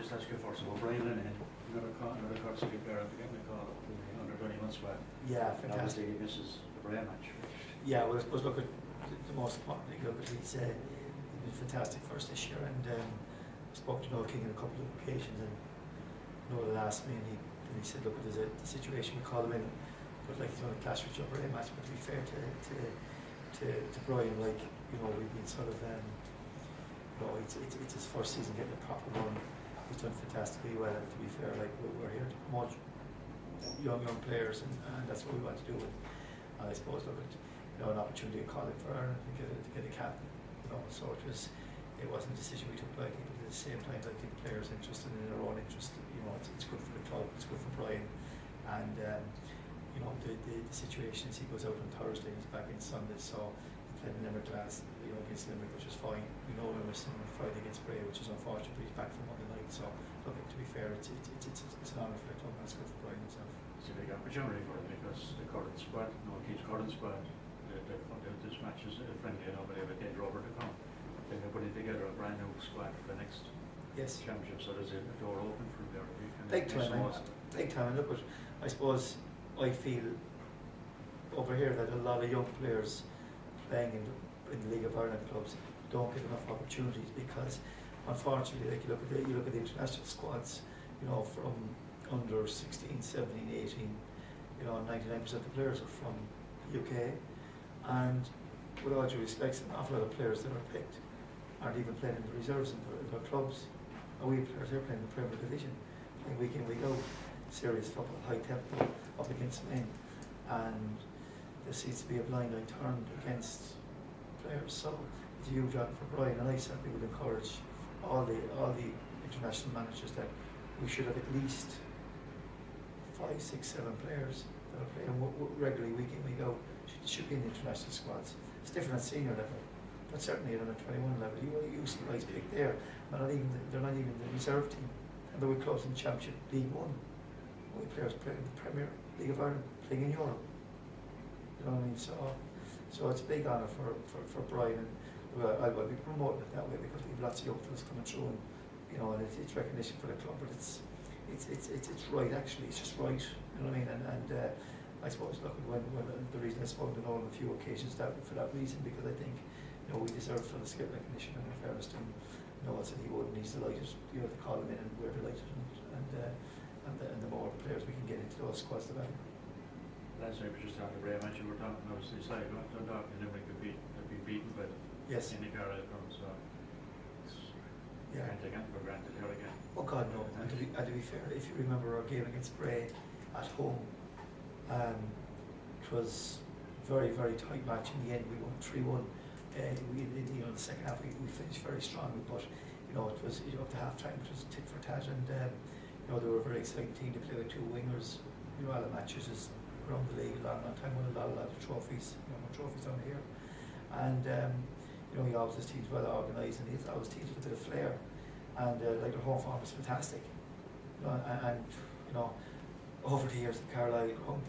just ask you first of all, Brian Linehan, another Cork City player after getting a call under 21 squad. Yeah, And fantastic. obviously he misses the Bray match. Yeah, well, I suppose look at the most important thing. Look at he's been fantastic for us this year, and spoke to Noel King on a couple of occasions, and Noel asked me, and he said, look, there's a situation we call him in, but like he's on a clash with your Bray match. But to be fair to Brian, like we've been sort of it's his first season getting a proper run. He's done fantastically well, and to be fair, like we're here to promote young players, and that's what we want to do. And I suppose look at an opportunity to call it for Ireland to get a captain. So it wasn't a decision we took lightly, but at the same time, I think players interested in their own interest. It's good for the club, it's good for Brian, and the situation is he goes out on Thursday, he's back in Sunday, so he played in Limerick against Limerick, which is fine. We know we're missing him on Friday against Bray, which is unfortunate, but he's back for Monday night. So look, to be fair, it's an honour for the club, and it's good for Brian himself. It's a big opportunity for him because the current squad, Keith's current squad, this match is friendly, but they have a dead rubber to come. They're putting together a brand new squad for the next championship, so there's a door open for them there. Big time. Look, I suppose I feel over here that a lot of young players playing in the League of Ireland clubs don't get enough opportunities because, unfortunately, like you look at the international squads, from under 16, 17, 18, 99% of the players are from the UK, and with all due respect, an awful lot of players that are picked aren't even playing in the reserves in their clubs. And we have players here playing in the Premier Division, playing week in, week out, serious football, high tempo, up against men, and there seems to be a blind eye turned against players. So it's a huge honor for Brian, and I certainly would encourage all the international managers that we should have at least 5, 6, 7 players that are playing regularly week in, week out. Should be in the international squads. It's different at senior level, but certainly at under 21 level, you see guys picked there. They're not even the reserve team, and they were close in Championship League One. We players playing in the Premier League of Ireland, playing in Europe. You know what I mean? So it's a big honour for Brian, and I will be promoting it that way because we have lots of young fellas coming through, and it's recognition for the club. But it's right actually. It's just right. You know what I mean? And I suppose look, when the reason I spoke to Noel on a few occasions that for that reason, because I think we deserve for the skill recognition, and in fairness to him, Noel said he would, and he's delighted to call him in, and we're delighted, and the more players we can get into those squads, the better. Last night we just talking Bray match, you were talking obviously side Dundalk and Limerick could be beaten, but yes, in the Carlisle come, so can't take anything for granted here again. Oh God, no. And to be fair, if you remember our game against Bray at home, it was very, very tight match. In the end, we won 3-1. The second half we finished very strongly, but it was up to half time. It was tit for tat, and they were a very exciting team to play with two wingers. All the matches is around the league a long time, won a lot of trophies. More trophies down here, and he always has teams well organised, and he always teams with a bit of flair, and like their home form is fantastic. And over the years, the Carlisle ground,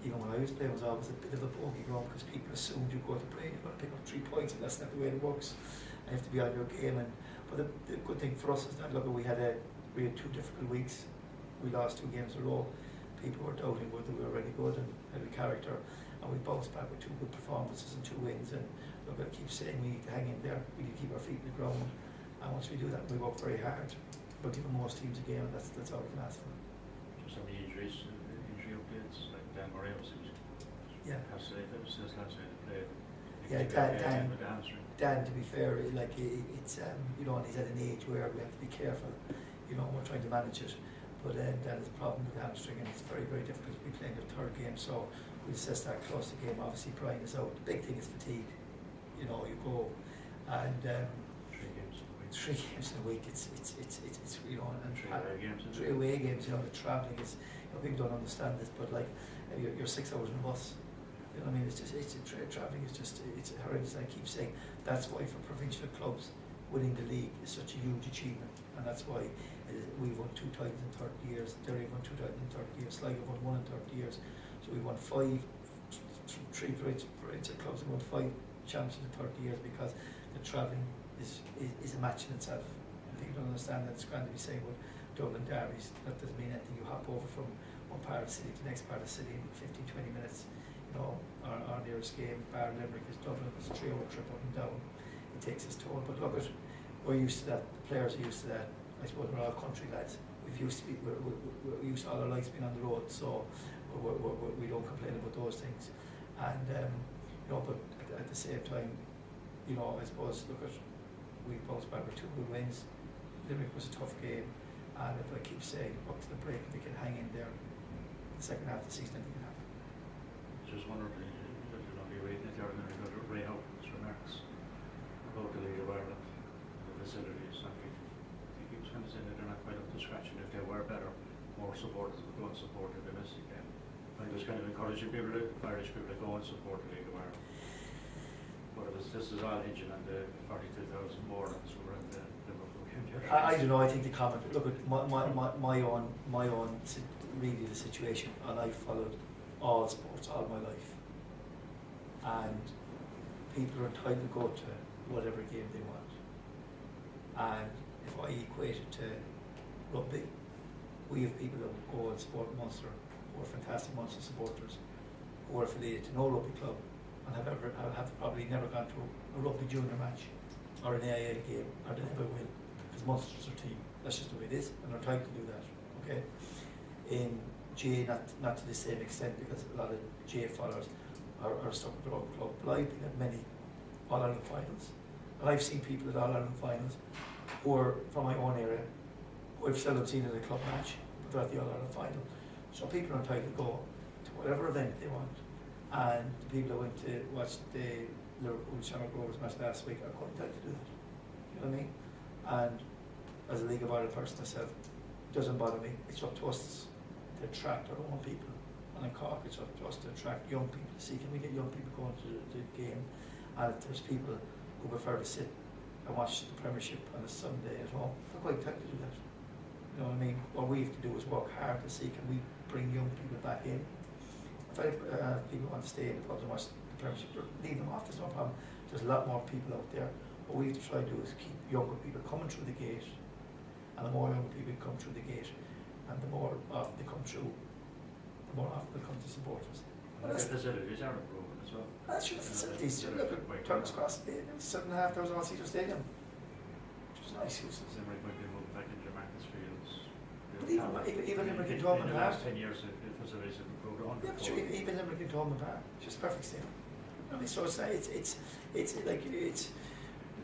even when I was playing, was always a bit of a bogey ground because people assumed you go to play and you're going to pick up 3 points, and that's not the way it works. And you have to be on your game. But the good thing for us is that look, we had 2 difficult weeks. We lost 2 games in a row. People were doubting whether we were really good and had a character, and we bounced back with 2 good performances and 2 wins. And look, I keep saying we need to hang in there. We need to keep our feet in the ground. And once we do that, we work very hard. We'll give most teams a game, and that's all we can ask for. Just some injury updates, like Dan Murray was last night played. Yeah, Dan, to be fair, like it's and he's at an age where we have to be careful. We're trying to manage it, but Dan has a problem with the hamstring, and it's very, very difficult to be playing a 3rd game. So we assess that close to game. Obviously, Brian is out. The big thing is fatigue. You go and 3 games in a week. It's and 3 away games. 3 away games. The travelling is. People don't understand this, but like you're 6 hours in a bus. You know what I mean? Travelling is it's horrendous. I keep saying that's why for provincial clubs, winning the league is such a huge achievement, and that's why we've won 2 titles in 30 years. Derry won 2 titles in 30 years. Sligo won 1 in 30 years. So we won 3 provincial clubs and won 5 championships in 30 years because the travelling is a match in itself. People don't understand that it's going to be saying with Dublin derbies, that doesn't mean anything. You hop over from one part of the city to the next part of the city in 15-20 minutes. You know, our nearest game, bar Limerick, is Dublin. It's a 3-hour trip up and down. It takes its toll. But look, we're used to that. The players are used to that. I suppose we're all country lads. We're used to all our lives being on the road, so we don't complain about those things. And you know, but at the same time, you know, I suppose look at, we bounced back with 2 good wins. Limerick was a tough game, and if I keep saying up to the break, if we can hang in there, the second half of the season, anything can happen. Just wondering, you're not be reading it, you're going to go to Ray Houghton's remarks about the League of Ireland, the facilities, and he keeps kind of saying that they're not quite up to scratch, and if they were better, more supporters would go and support the domestic game. I was kind of encouraging people, Irish people, to go and support the League of Ireland. But this is all hinging on the 42,000 boarders who were in the Liverpool game. I don't know. I think the comment. Look at my own really the situation, and I followed all sports all my life, and people are entitled to go to whatever game they want. And if I equate it to rugby, we have people that will go and support Munster, who are fantastic Munster supporters, who are affiliated to no rugby club, and have probably never gone to a rugby junior match or an AIL game, or they never will, because Munster's their team. That's just the way it is, and they're trying to do that. Okay. In J, not to the same extent, because a lot of J followers are stuck with their own club. But I've been at many All-Ireland finals, and I've seen people at All-Ireland finals who are from my own area, who I've seldom seen in a club match, but they're at the All-Ireland final. So people are entitled to go to whatever event they want. And the people that went to watch the Liverpool Shamrock Rovers match last week are quite entitled to do that. You know what I mean? And as a League of Ireland person myself, it doesn't bother me. It's up to us to attract our own people. And in Cork, it's up to us to attract young people to see, can we get young people going to the game? And if there's people who prefer to sit and watch the Premiership on a Sunday at home, they're quite entitled to do that. You know what I mean? What we have to do is work hard to see, can we bring young people back in? If people want to stay in the pubs and watch the Premiership, leave them off, there's no problem. There's a lot more people out there. What we have to try to do is keep younger people coming through the gate, and the more young people come through the gate, and the more often they come through, the more often they come to support us. And the facilities are improving as well. That's your facilities. Look at Turner's Cross, 7,500 on Cedar Stadium, which is nice uses. Limerick might be moving back into Marcus Fields. But even Limerick and in Thomond the Park. last 10 years, the facilities have improved 100. Yeah, but sure, even Limerick and Thomond Park, just perfect stadium. I mean, so it's like it's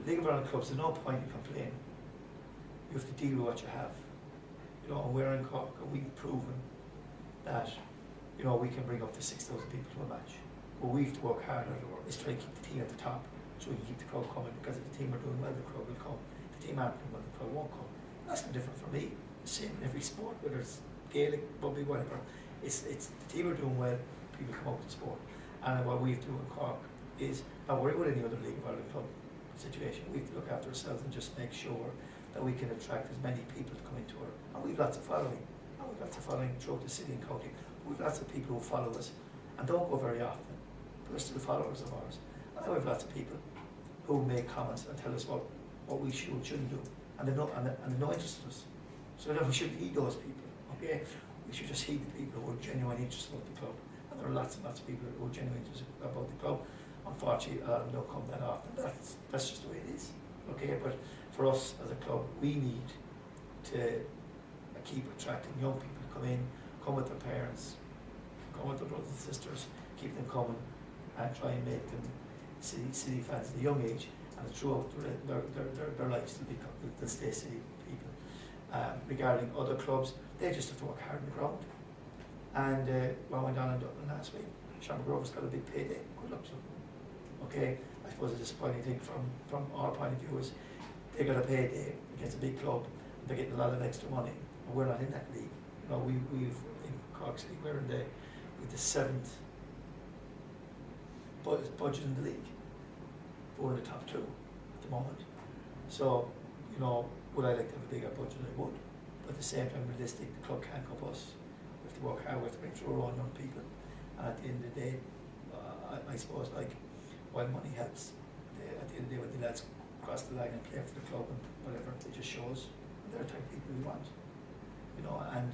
League of Ireland clubs. There's no point in complaining. You have to deal with what you have. You know, and we're in Cork, and we've proven that, you know, we can bring up to 6,000 people to a match. What we have to work harder is try to keep the team at the top, so we can keep the crowd coming, because if the team are doing well, the crowd will come. If the team aren't doing well, the crowd won't come. That's no different for me. The same in every sport, whether it's Gaelic, rugby, whatever. It's the team are doing well, people come out to sport. And what we have to do in Cork is, not worry about any other League of Ireland club situation. We have to look after ourselves and just make sure that we can attract as many people to come into our, and we've lots of following. And we've lots of following throughout the city and county. We've lots of people who follow us and don't go very often, but they're still followers of ours. And then we have lots of people who make comments and tell us what we should or shouldn't do. And they've no interest in us. So then we shouldn't heed those people, okay? We should just heed the people who are genuinely interested about the club. And there are lots and lots of people who are genuinely interested about the club. Unfortunately, don't come that often. That's just the way it is, okay? But for us as a club, we need to keep attracting young people to come with their parents, come with their brothers and sisters, keep them coming, and try and make them city fans at a young age, and throughout their lives they'll stay city people. Regarding other clubs, they just have to work hard on the ground. And what went on in Dublin last week, Shamrock Rovers got a big payday. Good luck to them. Okay, I suppose the disappointing thing from our point of view is they got a payday against a big club, and they're getting a lot of extra money, and we're not in that league. You know, we've in Cork City, we're in the 7th budget in the league. We're in the top 2 at the moment. So, you know, would I like to have a bigger budget? I would. But at the same time, realistic, the club can't go bust. We have to work hard, we have to bring through our own young people. And at the end of the day, I suppose, like, while money helps, at the end of the day, when the lads across the line and play for the club and whatever. It just shows they're the type of people we want. You know, and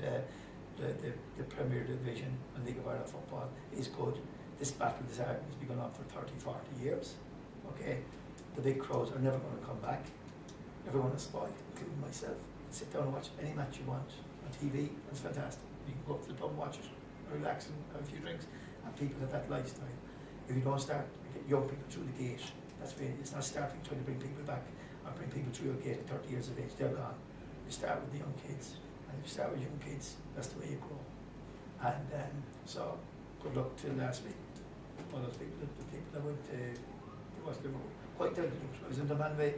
the Premier Division and League of Ireland football is good. This battle, this argument has been going on for 30, 40 years. Okay, the big crowds are never going to come back. Everyone is spoiled, including myself. Sit down and watch any match you want on TV. It's fantastic. You can go up to the pub and watch it, relax and have a few drinks. And people have that lifestyle. If you don't start to get young people through the gate, that's where it's not starting trying to bring people back or bring people through a gate at 30 years of age. They're gone. You start with the young kids, and if you start with young kids, that's the way you grow. And so, good luck till last week. All those people, the people that went to Liverpool, quite talented. I was in the Manway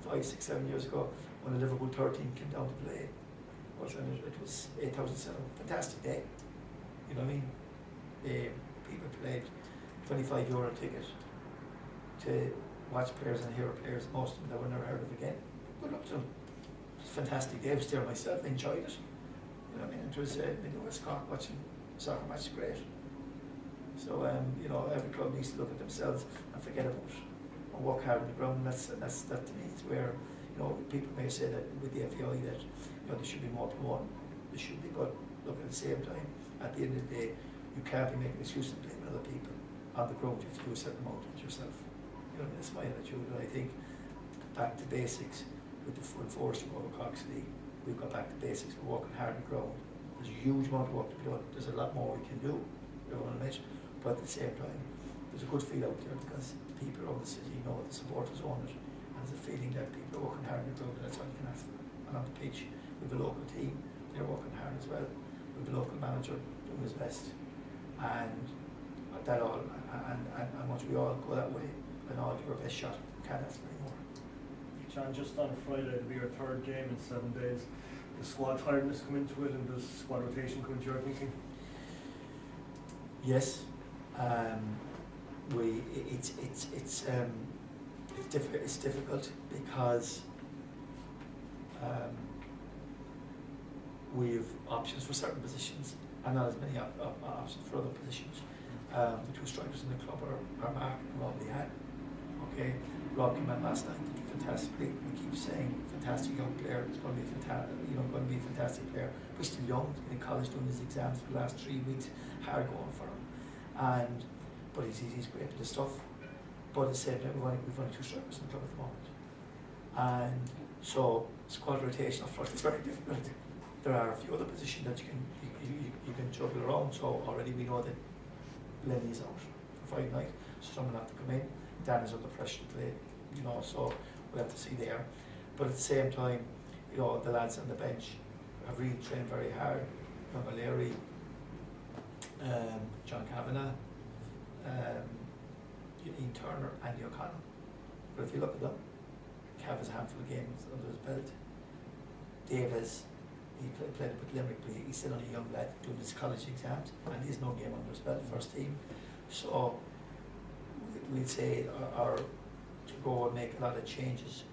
5, 6, 7 years ago when the Liverpool 13 came down to play. It was 8,000 fantastic day. You know what I mean? People paid €25 ticket to watch players and hear players, most of them that were never heard of again. Good luck to them. It was a fantastic day. I was there myself, enjoyed it. You know what I mean? It was in West Cork watching soccer match, great. So you know, every club needs to look at themselves and forget about it and work hard on the ground. And that to me is where, you know, people may say that with the FAI that, you know, there should be more than one. There should be, but look, at the same time, at the end of the day, you can't be making excuses and blaming other people on the ground. You have to do a certain amount of it yourself. You know, that's my attitude. And I think back to basics with the enforcement over Cork's League. We've got back to basics. We're working hard on the ground. There's a huge amount of work to be done. There's a lot more we can do. You know what I mean? But at the same time, there's a good feel out there because people around the city know the supporters own it, and there's a feeling that people are working hard in the club, and that's all you can ask for. And on the pitch, with the local team, they're working hard as well. With the local manager doing his best, and that all, and once we all go that way, and all give our best shot, we can't ask for any more. John, just on Friday, it'll be your third game in 7 days. Does squad tiredness come into it, and does squad rotation come into your thinking? Yes. It's difficult because we've options for certain positions and not as many options for other positions. The two strikers in the club are Mark and Rob Lehan. Okay, Rob came in last night, did fantastically. We keep saying fantastic young player. He's going to be going to be a fantastic player. But he's still young. He's been in college doing his exams for the last 3 weeks. Hard going for him. But he's great at the stuff. But at the same time, we've only two strikers in the club at the moment. And so squad rotation up front is very difficult. There are a few other positions that you can juggle around. So already we know that Lenny is out for Friday night, so someone will have to come in. Dan is under pressure to play, you know, so we'll have to see there. But at the same time, you know, the lads on the bench have really trained very hard. Remember Larry, John Kavanagh, Ian Turner, Andy O'Connell. But if you look at them, Cav has a handful of games under his belt. Dave he played with Limerick, but he's still only a young lad doing his college exams, and he's no game under his belt, first team. So we'd say to go and make a lot of changes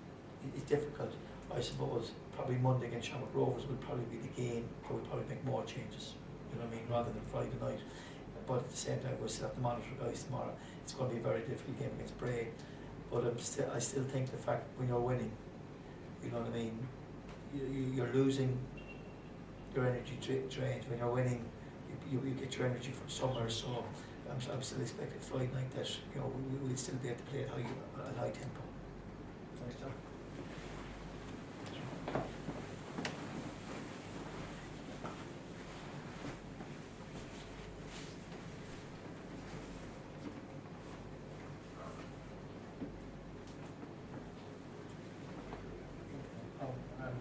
is difficult. I suppose probably Monday against Shamrock Rovers will probably be the game where we'll probably make more changes, you know what I mean, rather than Friday night. But at the same time, we'll still have to monitor guys tomorrow. It's going to be a very difficult game against Bray. But I still think the fact when you're winning, you know what I mean, you're losing your energy drained. When you're winning, you get your energy from somewhere. So I'm still expecting Friday night that, you know, we'll still be able to play at high tempo. Thanks, John.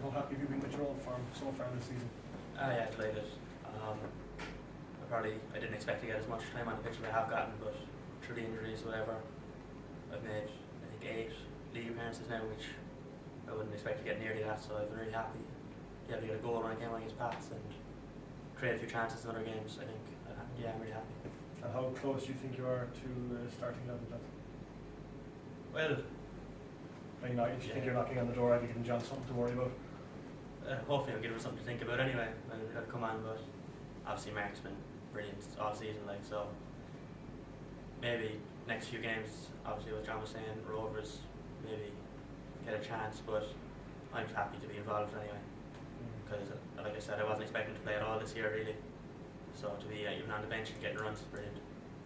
How happy have you been with your old farm so far this season? Yeah, delighted. I didn't expect to get as much time on the pitch as I have gotten, but through the injuries, whatever, I've made, I think, 8 league appearances now, which I wouldn't expect to get nearly that, so I've been really happy to get a goal when I came on against Pats and create a few chances in other games, I think. Yeah, I'm really happy. And how close do you think you are to starting level? Well, if you think you're knocking on the door, I'd be giving John something to worry about. Hopefully I'll give him something to think about anyway. I'll come on, but obviously Mark's been brilliant all season, so maybe next few games, obviously what John was saying, Rovers, maybe get a chance, but I'm just happy to be involved anyway. Because, like I said, I wasn't expecting to play at all this year, really. So to be even on the bench and getting runs is brilliant.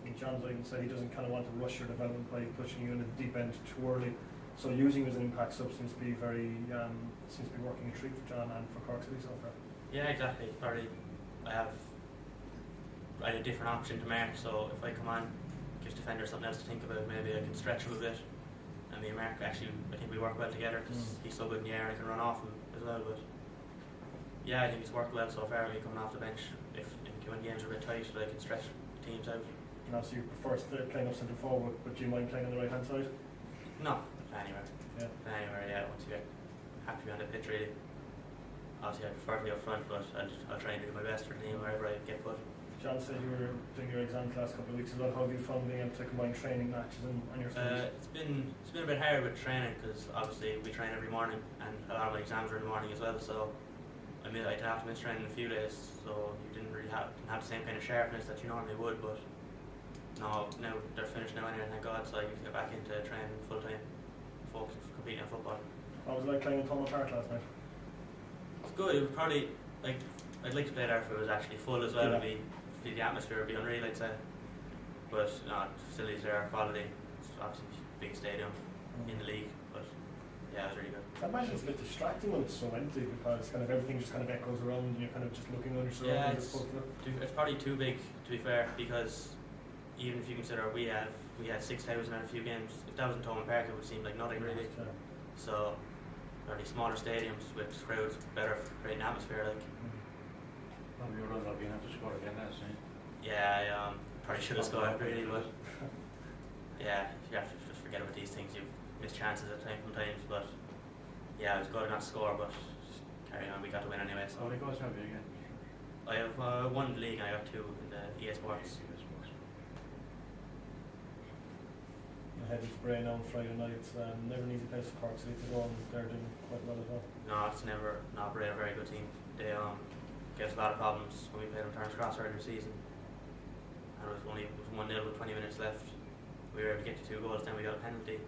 And John's even said he doesn't kind of want to rush your development by pushing you into the deep end too early. So using you as an impact sub seems to be working a treat for John and for Cork City so far. Yeah, exactly. Probably I have a different option to Mark, so if I come on, gives defenders something else to think about. Maybe I can stretch him a bit. And me and Mark actually, I think we work well together because he's so good in the air and I can run off him as well. But yeah, I think it's worked well so far. Me coming off the bench, when games are a bit tight, I can stretch teams out. And also you prefer playing up centre forward, but do you mind playing on the right hand side? No, anywhere. Yeah. Anywhere, yeah. Once you get happy on the pitch, really. Obviously, I prefer to be up front, but I'll try and do my best for the team wherever I get put. John said you were doing your exam the last couple of weeks as well. How have you found being able to combine training matches and your studies? It's been a bit hard with training because obviously we train every morning and a lot of my exams are in the morning as well. So I'd have to miss training a few days, so you didn't have the same kind of sharpness that you normally would. But now they're finished now anyway, thank God. So I can get back into training full time, focus competing on football. What was it like playing in Thomond Park last night? It's good. It would probably I'd like to play there if it was actually full as well. Yeah. The atmosphere would be unreal, I'd say. But no, the facilities there are quality. It's obviously the biggest stadium in the league, but yeah, it was really good. I imagine it's a bit distracting when it's so empty because kind of everything just kind of echoes around and you're kind of just looking on your surroundings. Yeah, it's probably too big to be fair, because even if you consider we had 6,000 in a few games. If that was in Thomond Park, it would seem like nothing really. Yeah. So probably smaller stadiums with crowds better for creating atmosphere. Like Well, you're running up, you have to score again, that's it. yeah, I probably should have scored really, but yeah, you have to just forget about these things. You miss chances at sometimes, but yeah, it was good not to score, but just carry on. We got to win anyway. How So many goals have you again? I have won the league and I got 2 in the EA Sports. Heading to Bray now on Friday night. It's never an easy place for Cork City to go, and they're doing quite well as well. No, it's never not Bray, a very good team. They gave us a lot of problems when we played them Turner's Cross earlier in the season. And it was 1-0 with 20 minutes left. We were able to get to 2 goals, then we got a penalty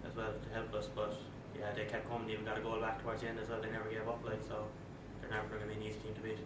as well to help us, but yeah, they kept coming, even got a goal back towards the end as well. They never gave up, like, so they're never going to be an easy team to beat.